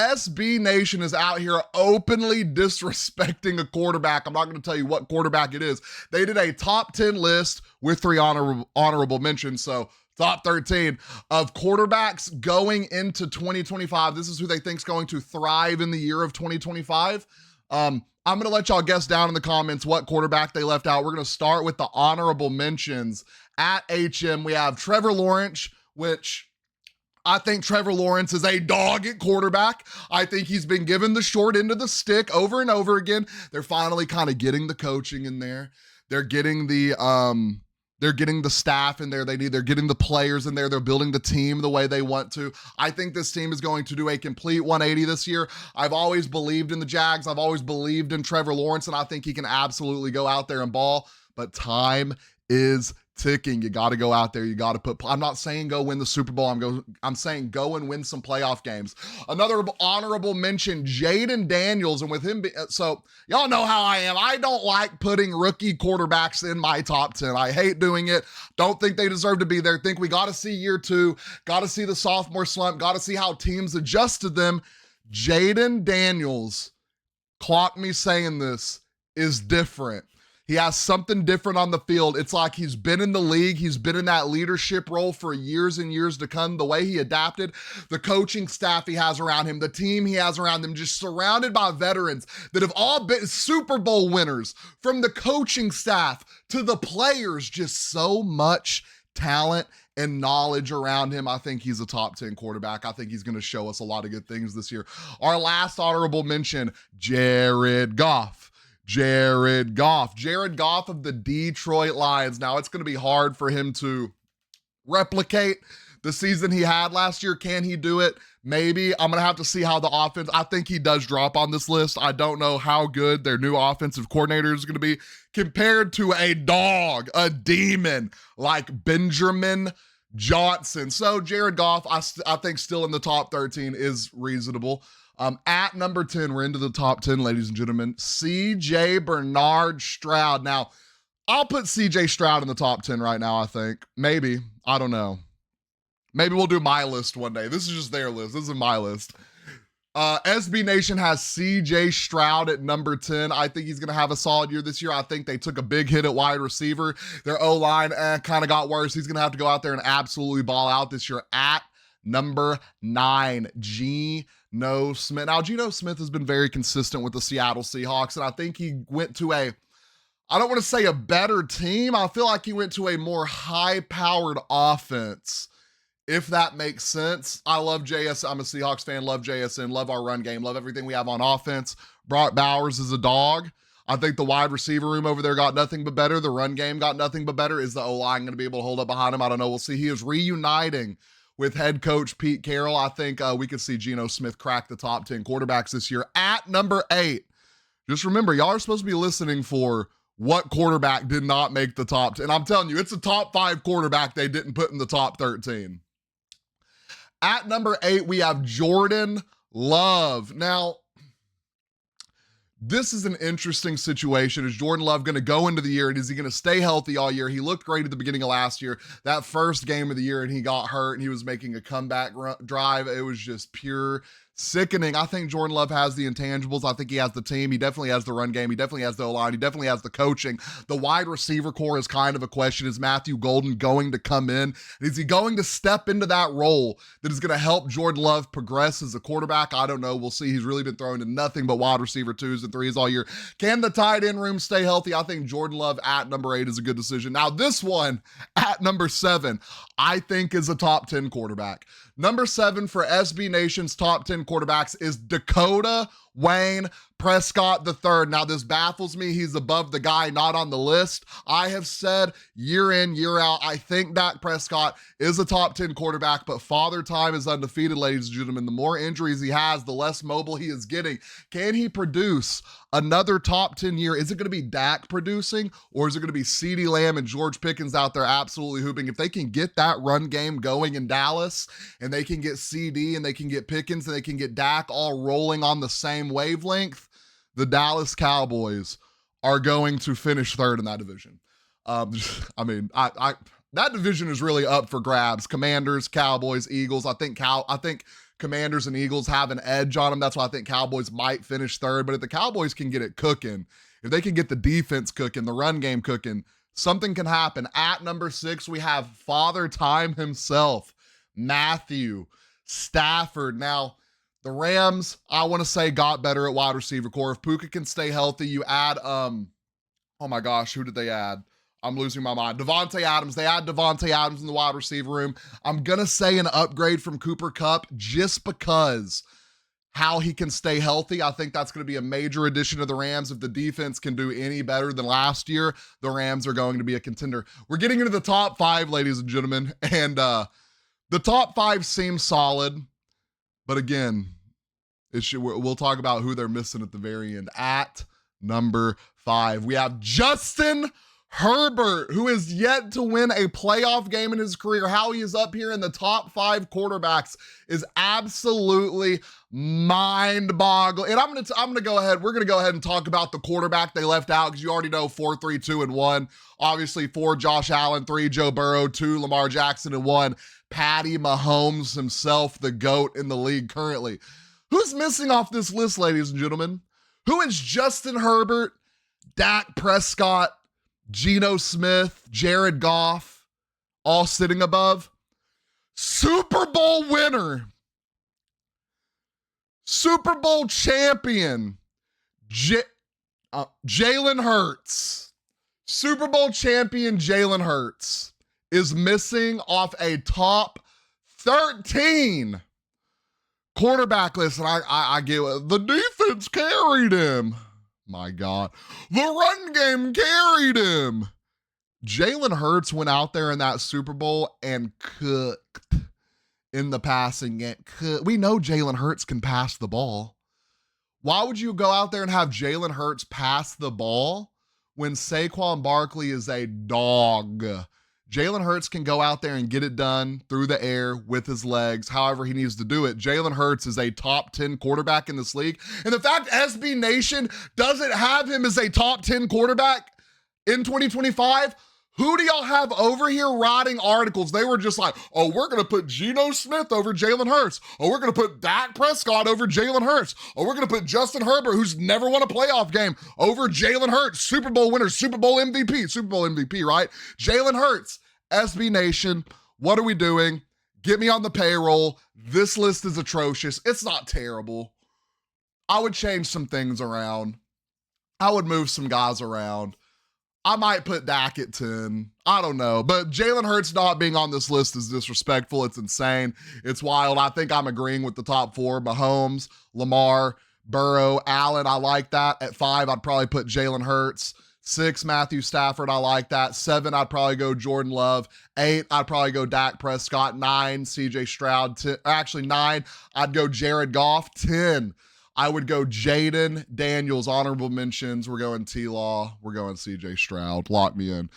SB Nation is out here openly disrespecting a quarterback. I'm not going to tell you what quarterback it is. They did a top 10 list with 3 honorable mentions. So top 13 of quarterbacks going into 2025. This is who they think is going to thrive in the year of 2025. I'm going to let y'all guess down in the comments what quarterback they left out. We're going to start with the honorable mentions. At HM, we have Trevor Lawrence, which I think Trevor Lawrence is a dog at quarterback. I think he's been given the short end of the stick over and over again. They're finally kind of getting the coaching in there. They're getting the staff in there. They're getting the players in there. They're building the team the way they want to. I think this team is going to do a complete 180 this year. I've always believed in the Jags. I've always believed in Trevor Lawrence, and I think he can absolutely go out there and ball, but time is ticking. You got to go out there. You got to put, I'm not saying go win the Super Bowl. I'm saying go and win some playoff games. Another honorable mention, Jaden Daniels. And with him, so y'all know how I am. I don't like putting rookie quarterbacks in my top 10. I hate doing it. Don't think they deserve to be there. Think we got to see year 2, got to see the sophomore slump, got to see how teams adjusted them. Jaden Daniels, clock me saying this, is different. He has something different on the field. It's like he's been in the league. He's been in that leadership role for years and years to come. The way he adapted, the coaching staff he has around him, the team he has around him, just surrounded by veterans that have all been Super Bowl winners, from the coaching staff to the players, just so much talent and knowledge around him. I think he's a top 10 quarterback. I think he's going to show us a lot of good things this year. Our last honorable mention, Jared Goff. Jared Goff of the Detroit Lions. Now, it's going to be hard for him to replicate the season he had last year. Can he do it? Maybe. I'm going to have to see how the offense, I think he does drop on this list. I don't know how good their new offensive coordinator is going to be compared to a dog, a demon like Benjamin Johnson. So Jared Goff, I think still in the top 13 is reasonable. At number 10, we're into the top 10, ladies and gentlemen, CJ Bernard Stroud. Now, I'll put CJ Stroud in the top 10 right now, I think. Maybe. I don't know. Maybe we'll do my list one day. This is just their list. This is my list. SB Nation has CJ Stroud at number 10. I think he's going to have a solid year this year. I think they took a big hit at wide receiver. Their O-line kind of got worse. He's going to have to go out there and absolutely ball out this year. At number 9, Geno Smith. Now, Geno Smith has been very consistent with the Seattle Seahawks, and I think he went to I don't want to say a better team. I feel like he went to a more high-powered offense, if that makes sense. I love JSN. I'm a Seahawks fan, love JSN, love our run game, love everything we have on offense. Brock Bowers is a dog. I think the wide receiver room over there got nothing but better. The run game got nothing but better. Is the O-line going to be able to hold up behind him? I don't know. We'll see. He is reuniting with head coach Pete Carroll. I think we could see Geno Smith crack the top 10 quarterbacks this year. At number 8, just remember, y'all are supposed to be listening for what quarterback did not make the top 10. And I'm telling you, it's a top 5 quarterback they didn't put in the top 13. At number 8, we have Jordan Love. Now, this is an interesting situation. Is Jordan Love going to go into the year, and is he going to stay healthy all year? He looked great at the beginning of last year. That first game of the year, and he got hurt, and he was making a comeback drive. It was just pure sickening. I think Jordan Love has the intangibles. I think he has the team. He definitely has the run game. He definitely has the O-line. He definitely has the coaching. The wide receiver core is kind of a question. Is Matthew Golden going to come in? Is he going to step into that role that is going to help Jordan Love progress as a quarterback? I don't know. We'll see. He's really been throwing to nothing but wide receiver 2s and 3s all year. Can the tight end room stay healthy? I think Jordan Love at number 8 is a good decision. Now, this one at number 7, I think is a top 10 quarterback. Number 7 for SB Nation's top 10 quarterbacks is Dakota Wayne Prescott III. Now, this baffles me. He's above the guy not on the list. I have said year in, year out, I think Dak Prescott is a top 10 quarterback, but Father Time is undefeated, ladies and gentlemen. The more injuries he has, the less mobile he is getting. Can he produce another top 10 year? Is it going to be Dak producing, or is it going to be CeeDee Lamb and George Pickens out there absolutely hooping? If they can get that run game going in Dallas, and they can get CD and they can get Pickens and they can get Dak all rolling on the same wavelength, the Dallas Cowboys are going to finish third in that division. I mean, that division is really up for grabs. Commanders, Cowboys, Eagles. I think Commanders and Eagles have an edge on them. That's why I think Cowboys might finish third. But if the Cowboys can get it cooking, if they can get the defense cooking, the run game cooking, something can happen. At number 6, we have Father Time himself, Matthew Stafford. Now, the Rams, I want to say, got better at wide receiver core. If Puka can stay healthy, you add, oh my gosh, who did they add? I'm losing my mind. Devontae Adams. They add Devontae Adams in the wide receiver room. I'm going to say an upgrade from Cooper Kupp just because how he can stay healthy. I think that's going to be a major addition to the Rams. If the defense can do any better than last year, the Rams are going to be a contender. We're getting into the top 5, ladies and gentlemen, and the top 5 seems solid, but again, we'll talk about who they're missing at the very end. At number 5, we have Justin Herbert, who is yet to win a playoff game in his career. How he is up here in the top 5 quarterbacks is absolutely mind-boggling. And we're gonna go ahead and talk about the quarterback they left out, because you already know 4, 3, 2, and 1. Obviously 4, Josh Allen, 3, Joe Burrow, 2, Lamar Jackson, and 1, Patty Mahomes himself, the GOAT in the league currently. Who's missing off this list, ladies and gentlemen? Who is Justin Herbert, Dak Prescott, Geno Smith, Jared Goff, all sitting above? Super Bowl winner, Super Bowl champion, Jalen Hurts. Super Bowl champion Jalen Hurts is missing off a top 13 quarterback list. And I get it. The defense carried him. My God. The run game carried him. Jalen Hurts went out there in that Super Bowl and cooked in the passing game. We know Jalen Hurts can pass the ball. Why would you go out there and have Jalen Hurts pass the ball when Saquon Barkley is a dog? Jalen Hurts can go out there and get it done through the air with his legs, however he needs to do it. Jalen Hurts is a top 10 quarterback in this league. And the fact SB Nation doesn't have him as a top 10 quarterback in 2025, who do y'all have over here writing articles? They were just like, oh, we're going to put Geno Smith over Jalen Hurts. Oh, we're going to put Dak Prescott over Jalen Hurts. Oh, we're going to put Justin Herbert, who's never won a playoff game, over Jalen Hurts. Super Bowl winner, Super Bowl MVP, right? Jalen Hurts. SB Nation, what are we doing? Get me on the payroll. This list is atrocious. It's not terrible. I would change some things around. I would move some guys around. I might put Dak at 10. I don't know. But Jalen Hurts not being on this list is disrespectful. It's insane. It's wild. I think I'm agreeing with the top 4. Mahomes, Lamar, Burrow, Allen. I like that. At 5, I'd probably put Jalen Hurts. 6, Matthew Stafford. I like that. 7, I'd probably go Jordan Love. 8, I'd probably go Dak Prescott. 9, CJ Stroud. 9, I'd go Jared Goff. 10, I would go Jaden Daniels. Honorable mentions, we're going T-Law. We're going CJ Stroud. Lock me in.